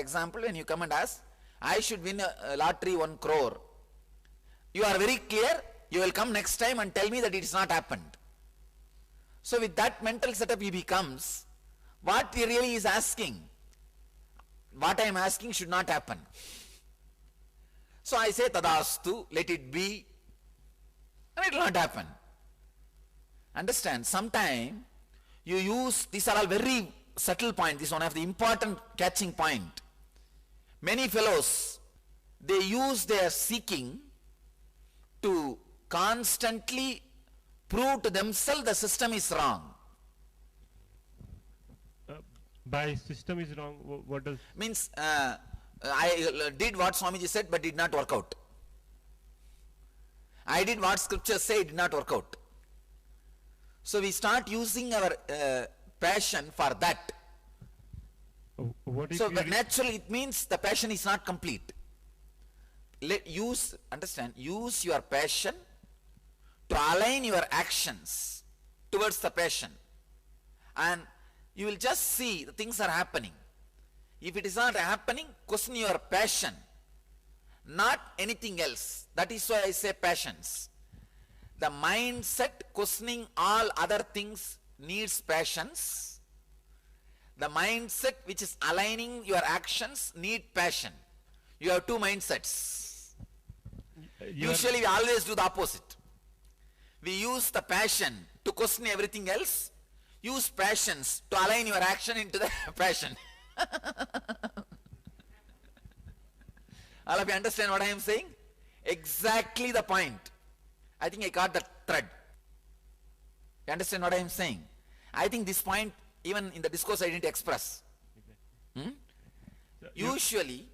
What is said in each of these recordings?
example, when you come and ask, I should win a lottery 1 crore. You are very clear, you will come next time and tell me that it has not happened. So with that mental setup he becomes, what he really is asking, what I am asking should not happen. So I say tadastu, let it be, and it will not happen. Understand, sometime you use, these are all very subtle points, this is one of the important catching point. Many fellows, they use their seeking to constantly prove to themselves the system is wrong. By system is wrong, what does? Means I did what Swamiji said but did not work out. I did what scriptures say, it did not work out. So we start using our passion for that. What if So naturally it means the passion is not complete. Understand, use your passion to align your actions towards the passion, and you will just see the things are happening. If it is not happening, question your passion, not anything else. That is why I say passions. The mindset questioning all other things needs passions. The mindset which is aligning your actions need passion. You have two mindsets. Usually we always do the opposite. We use the passion to question everything else. Use passions to align your action into the passion. All of you understand what I am saying? Exactly the point. I think I got the thread. You understand what I am saying? I think this point, even in the discourse, I didn't express. So usually,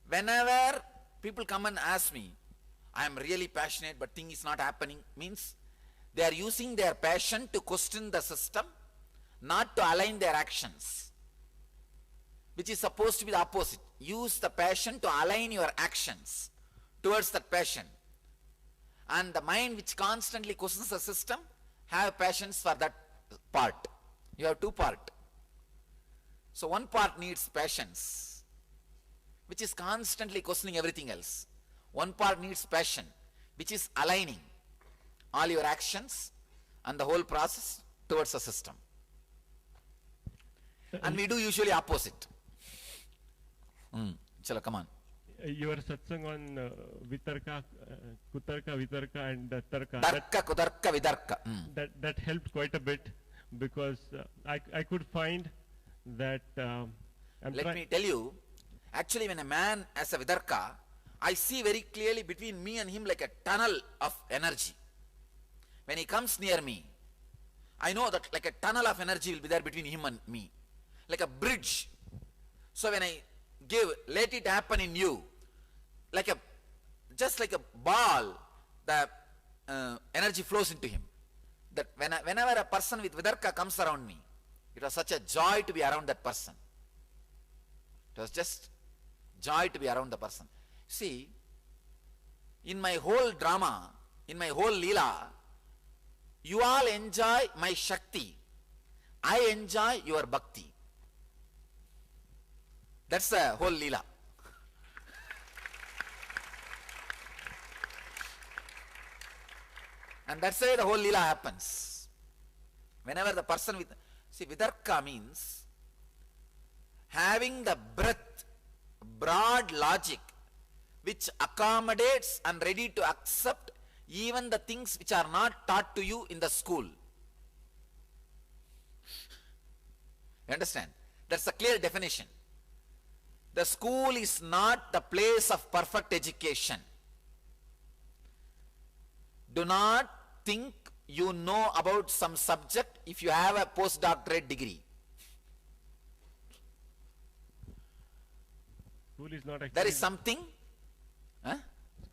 whenever people come and ask me, I am really passionate but thing is not happening, means they are using their passion to question the system, not to align their actions, which is supposed to be the opposite. Use the passion to align your actions towards that passion. And the mind which constantly questions the system, have passions for that part. You have two parts. So one part needs passions, which is constantly questioning everything else. One part needs passion, which is aligning all your actions and the whole process towards the system. And we do usually opposite. Chala, come on. Your satsang on vitarka, kutarka, vitarka and tarka. Tarka, kutarka, vitarka. That helped quite a bit, because I could find that. Let me tell you, actually when a man has a vitarka, I see very clearly between me and him like a tunnel of energy. When he comes near me, I know that like a tunnel of energy will be there between him and me, like a bridge. So when I give, let it happen in you, just like a ball, the energy flows into him. That whenever a person with vidarka comes around me, it was such a joy to be around that person. It was just joy to be around the person. See, in my whole drama, in my whole lila, you all enjoy my Shakti. I enjoy your Bhakti. That's the whole lila. And that's why the whole lila happens. Whenever the person with, see, vidarka means having the breadth, broad logic, which accommodates and ready to accept even the things which are not taught to you in the school. You understand? That's a clear definition. The school is not the place of perfect education. Do not think you know about some subject if you have a postdoctorate degree. School is not actually. There is something. Huh?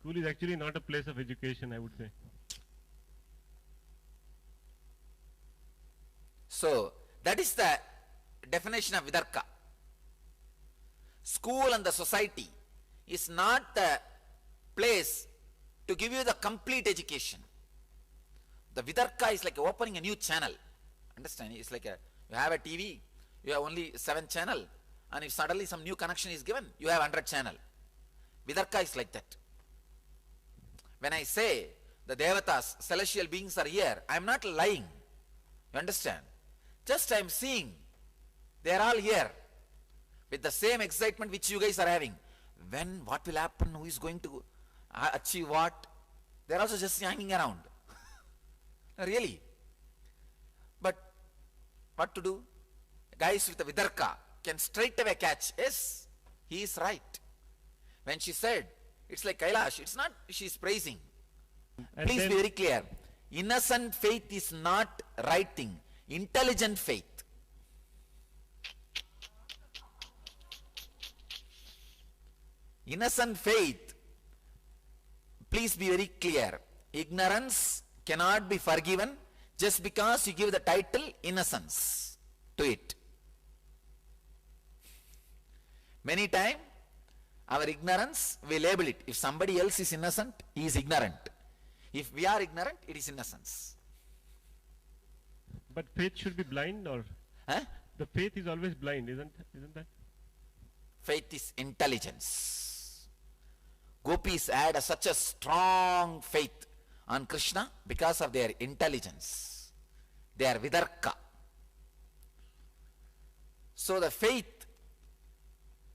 School is actually not a place of education, I would say. So that is the definition of vidarka. School and the society is not the place to give you the complete education. The vidarka is like opening a new channel. Understand? It's like you have a TV, you have only 7 channel, and if suddenly some new connection is given, you have 100 channel. Vidarka is like that. When I say the devatas, celestial beings are here, I am not lying. You understand? Just I am seeing they are all here with the same excitement which you guys are having. When, what will happen, who is going to achieve what? They are also just hanging around. Really. But what to do? Guys with the Vidarka can straight away catch, yes, he is right. When she said, it's like Kailash, it's not she is praising. And Please then- be very clear. Innocent faith is not right thing. Intelligent faith. Innocent faith, please be very clear. Ignorance cannot be forgiven just because you give the title innocence to it. Many times, our ignorance, we label it. If somebody else is innocent, he is ignorant. If we are ignorant, it is innocence. But faith should be blind, or Huh? the faith is always blind, isn't that? Faith is intelligence. Gopis had such a strong faith on Krishna because of their intelligence. They are Vidarka. So the faith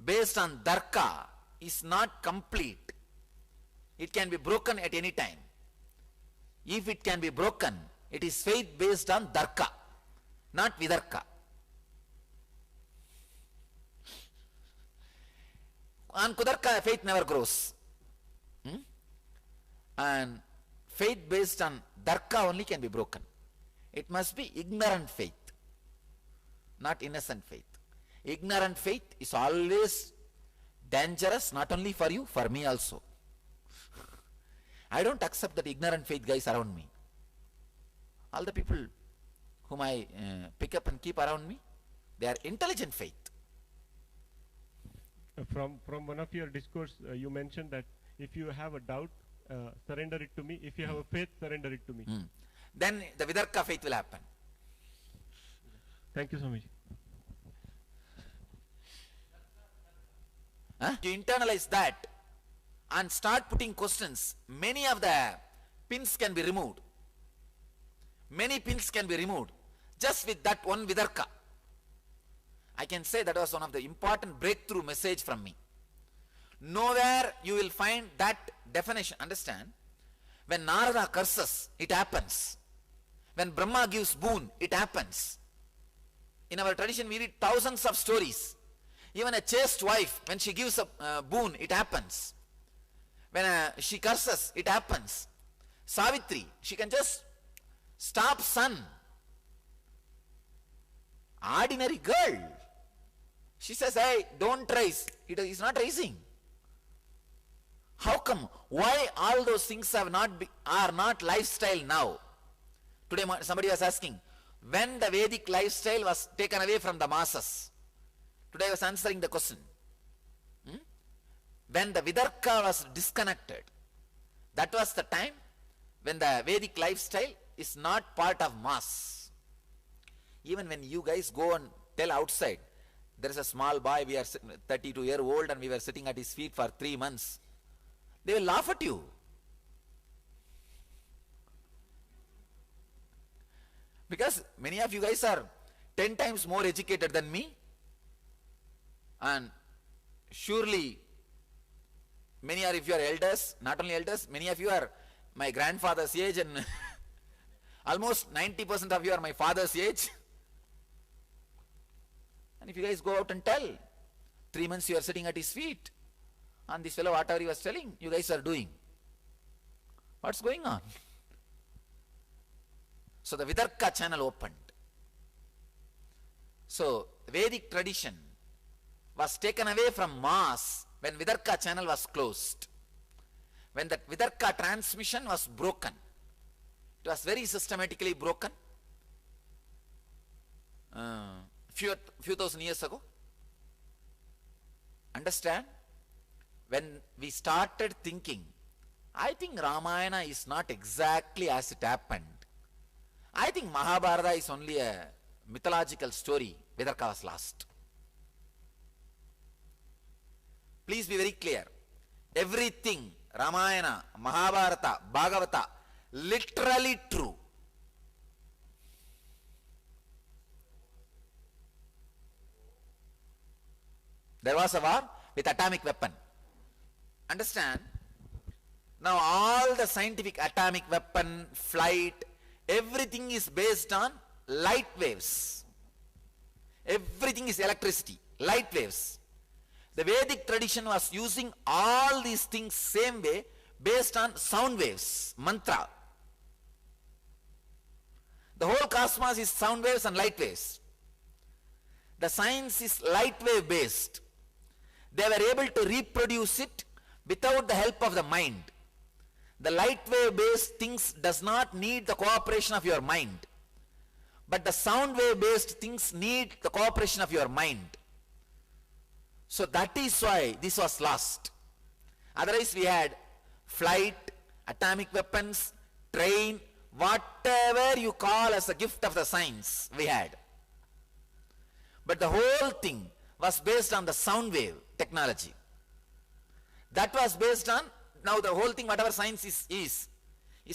based on Darka is not complete. It can be broken at any time. If it can be broken, it is faith based on Darka, not Vidarka. On Kudarka, faith never grows. And faith based on Darka only can be broken. It must be ignorant faith, not innocent faith. Ignorant faith is always dangerous, not only for you, for me also. I don't accept that ignorant faith guys around me. All the people whom I pick up and keep around me, they are intelligent faith. From one of your discourse, you mentioned that if you have a doubt, surrender it to me. If you have a faith, surrender it to me. Then the Vidarka faith will happen. Thank you, Swamiji. You internalize that and start putting questions. Many of the pins can be removed. Many pins can be removed just with that one Vidarka. I can say that was one of the important breakthrough message from me. Nowhere you will find that definition. Understand? When Narada curses, it happens. When Brahma gives boon, it happens. In our tradition, we read thousands of stories. Even a chaste wife, when she gives a boon, it happens. When she curses, it happens. Savitri, she can just stop sun. Ordinary girl. She says, hey, don't rise. He's not rising. How come? Why all those things are not lifestyle now? Today somebody was asking, when the Vedic lifestyle was taken away from the masses? Today I was answering the question. When the Vidarka was disconnected, that was the time when the Vedic lifestyle is not part of mass. Even when you guys go and tell outside, there is a small boy, we are 32-year-old and we were sitting at his feet for 3 months. They will laugh at you. Because many of you guys are 10 times more educated than me. And surely, many are, if you are elders, not only elders, many of you are my grandfather's age and almost 90% of you are my father's age. And if you guys go out and tell, 3 months you are sitting at his feet, and this fellow, whatever he was telling, you guys are doing. What's going on? So the Vidarka channel opened. So Vedic tradition was taken away from mass when Vidarka channel was closed. When that Vidarka transmission was broken. It was very systematically broken. Few thousand years ago. Understand? When we started thinking, I think Ramayana is not exactly as it happened. I think Mahabharata is only a mythological story. Vidarka was lost. Please be very clear. Everything, Ramayana, Mahabharata, Bhagavata, literally true. There was a war with atomic weapon. Understand? Now all the scientific atomic weapon, flight, everything is based on light waves. Everything is electricity, light waves. The Vedic tradition was using all these things same way based on sound waves, mantra. The whole cosmos is sound waves and light waves. The science is light wave based. They were able to reproduce it without the help of the mind. The light wave based things does not need the cooperation of your mind. But the sound wave based things need the cooperation of your mind. So that is why this was lost. Otherwise we had flight, atomic weapons, train, whatever you call as a gift of the science we had. But the whole thing was based on the sound wave technology. That was based on, now the whole thing, whatever science is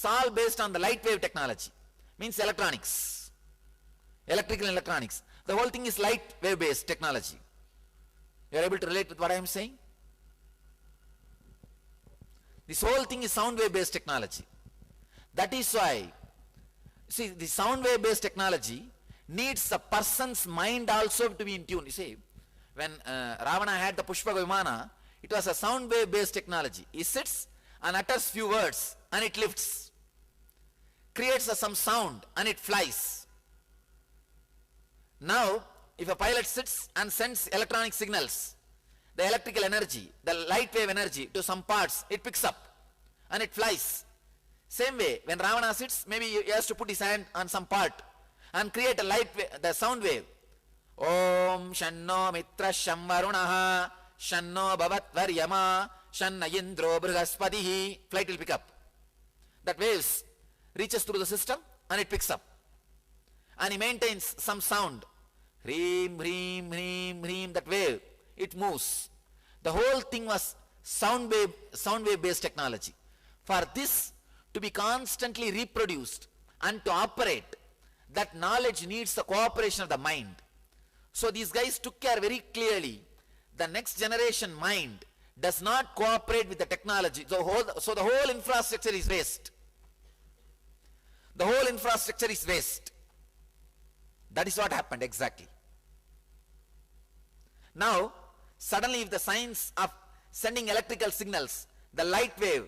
all based on the light wave technology. Means electronics, electrical and electronics. The whole thing is light wave based technology. You are able to relate with what I am saying? This whole thing is sound wave based technology. That is why, see, the sound wave based technology needs a person's mind also to be in tune. You see, when Ravana had the Pushpaka Vimana, it was a sound wave based technology. He sits and utters few words and it lifts, creates some sound and it flies. Now if a pilot sits and sends electronic signals, the electrical energy, the light wave energy to some parts, it picks up and it flies. Same way, when Ravana sits, maybe he has to put his hand on some part and create a light wave, the sound wave. Om Shanno Mitra Shamvarunaha Shanno Bhavat Varyama Shanna Indro Brihaspatihi. Flight will pick up. That waves reaches through the system and it picks up. And he maintains some sound. Hreem, hreem, hreem, hreem, that wave, it moves. The whole thing was sound wave based technology. For this to be constantly reproduced and to operate, that knowledge needs the cooperation of the mind. So these guys took care very clearly. The next generation mind does not cooperate with the technology. So the whole infrastructure is waste. The whole infrastructure is waste. That is what happened exactly. Now, suddenly if the science of sending electrical signals, the light wave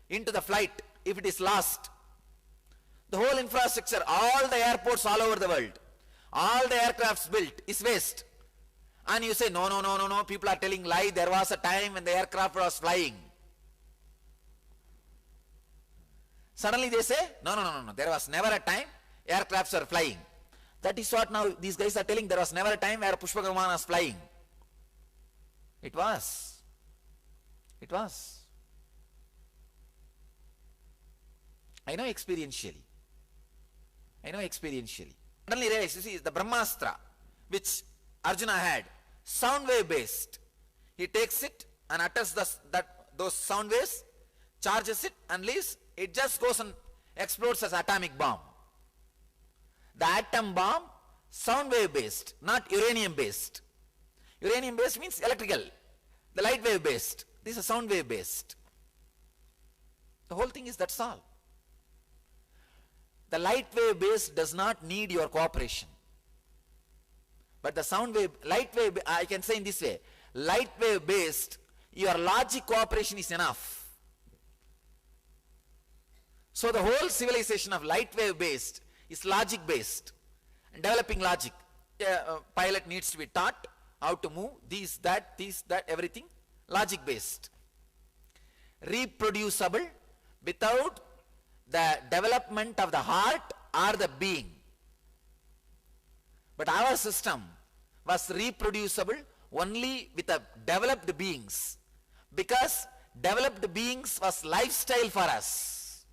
into the flight, if it is lost, the whole infrastructure, all the airports all over the world, all the aircrafts built is waste. And you say, no, people are telling lie, there was a time when the aircraft was flying. Suddenly they say, no, there was never a time aircrafts were flying. That is what now these guys are telling, there was never a time where Pushpaka Vimana was flying. It was. It was. I know experientially. Suddenly realize, you see, the Brahmastra, which Arjuna had, sound wave based. He takes it and utters those sound waves, charges it and leaves. It just goes and explodes as atomic bomb. The atom bomb, sound wave based, not uranium based. Uranium based means electrical. The light wave based. This is sound wave based. The whole thing is, that's all. The light wave based does not need your cooperation. But the sound wave, light wave, I can say in this way, light wave based, your logic cooperation is enough. So the whole civilization of light wave based is logic based. And developing logic. A pilot needs to be taught how to move, this, that, everything, logic based. Reproducible without the development of the heart or the being. But our system was reproducible only with the developed beings, because developed beings was lifestyle for us.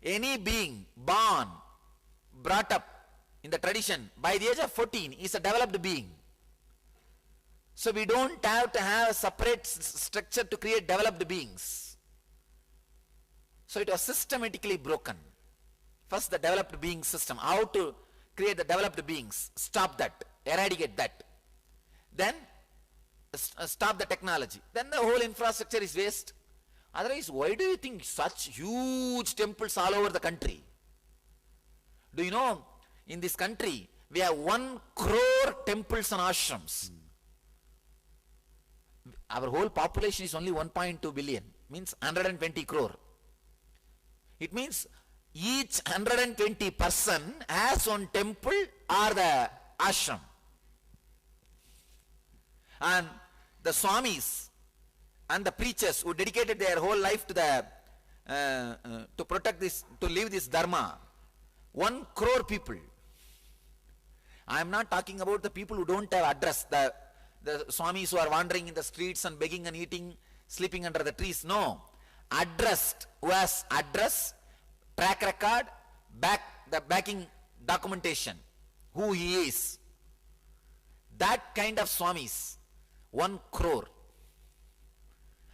Any being born, brought up in the tradition by the age of 14 is a developed being. So we don't have to have a separate structure to create developed beings. So it was systematically broken. First the developed being system, how to create the developed beings, stop that, eradicate that. Then stop the technology. Then the whole infrastructure is waste. Otherwise, why do you think such huge temples all over the country? Do you know, in this country, we have 1 crore temples and ashrams. Our whole population is only 1.2 billion, means 120 crore. It means each 120 person has one temple or the ashram. And the Swamis and the preachers who dedicated their whole life to the to protect this, to live this dharma, 1 crore people. I am not talking about the people who don't have address, the Swamis who are wandering in the streets and begging and eating, sleeping under the trees. No, addressed, who has address, track record, the backing documentation, who he is. That kind of Swamis, 1 crore.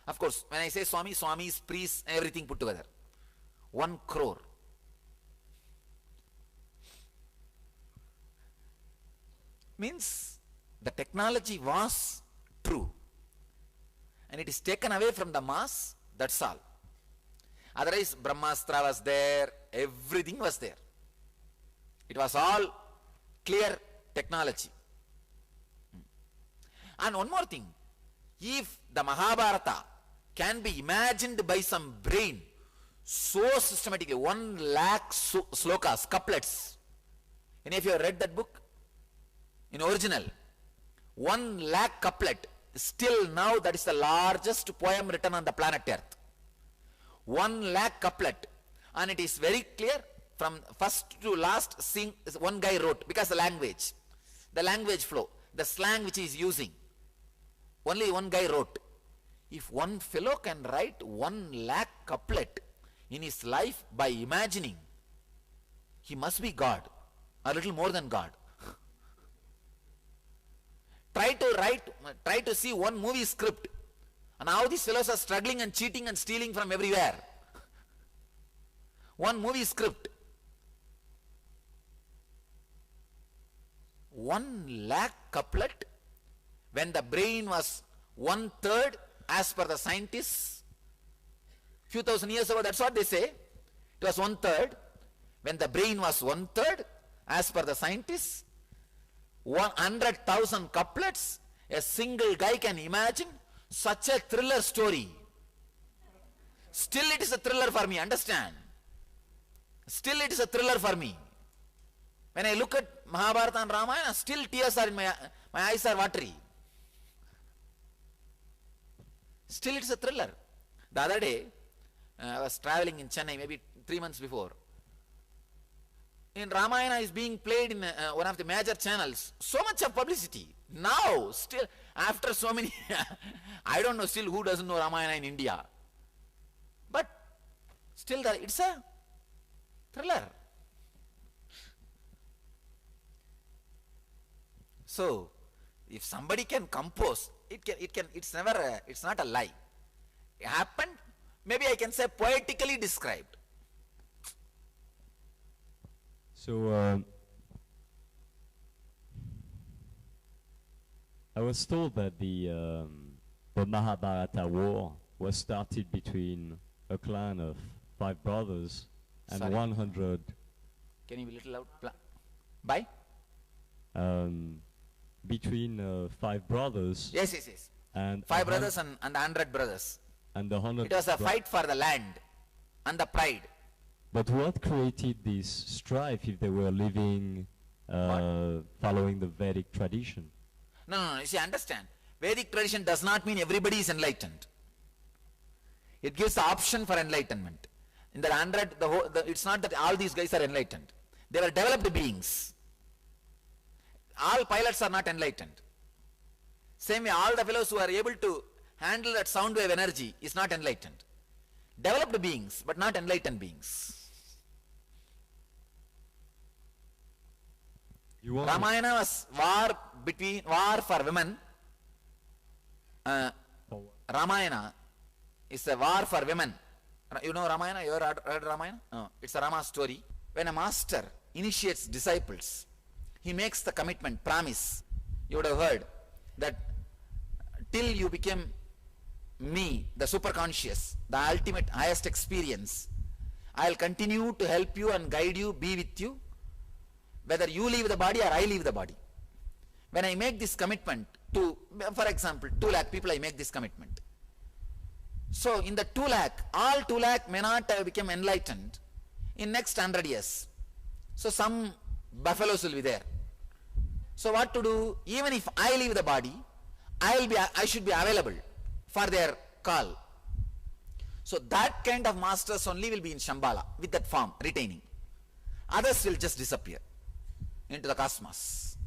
Of course, when I say Swami, Swamis, priests, everything put together. 1 crore. Means the technology was true. And it is taken away from the mass, that's all. Otherwise, Brahmastra was there, everything was there. It was all clear technology. And one more thing, if the Mahabharata can be imagined by some brain so systematically, 1 lakh slokas, couplets. Any of you have read that book? In original, 1 lakh couplet, still now that is the largest poem written on the planet Earth. 1 lakh couplet, and it is very clear from first to last, one guy wrote, because the language flow, the slang which he is using, only one guy wrote. If one fellow can write 1 lakh couplet in his life by imagining, he must be God, a little more than God. Try to see one movie script, and how these fellows are struggling and cheating and stealing from everywhere. One movie script. 1 lakh couplet, when the brain was 1/3 as per the scientists. Few thousand years ago, that's what they say. It was 1/3. When the brain was 1/3 as per the scientists, 100,000 couplets, a single guy can imagine such a thriller story. Still it is a thriller for me, understand? Still it is a thriller for me. When I look at Mahabharata and Ramayana, still tears are in my eyes are watery. Still it is a thriller. The other day, I was traveling in Chennai, maybe 3 months before. In Ramayana is being played in one of the major channels. So much of publicity. Now, still, after so many, I don't know still who doesn't know Ramayana in India. But, still, it's a thriller. So, if somebody can compose, it's not a lie. It happened, maybe I can say poetically described. So, I was told that the Mahabharata war was started between a clan of 5 brothers and Sorry. 100. Can you be a little loud? By? Between 5 brothers. Yes. And 5 brothers and 100 brothers. And the 100. It was a fight for the land and the pride. But what created this strife if they were living, following the Vedic tradition? No. You see, understand. Vedic tradition does not mean everybody is enlightened. It gives the option for enlightenment. In the 100, it's not that all these guys are enlightened. They were developed beings. All pilots are not enlightened. Same way, all the fellows who are able to handle that sound wave energy is not enlightened. Developed beings, but not enlightened beings. You want Ramayana was war for women Ramayana is a war for women. You know Ramayana? You ever read Ramayana? No. It's a Rama story. When a master initiates disciples, he makes the commitment, promise. You would have heard that till you become me, the superconscious, the ultimate highest experience, I'll continue to help you and guide you, be with you, whether you leave the body or I leave the body. When I make this commitment to, for example, 2 lakh people, I make this commitment. So in the 2 lakh, all 2 lakh may not have become enlightened in next 100 years. So some buffaloes will be there. So what to do? Even if I leave the body, I should be available for their call. So that kind of masters only will be in Shambhala with that form retaining. Others will just disappear into the cosmos.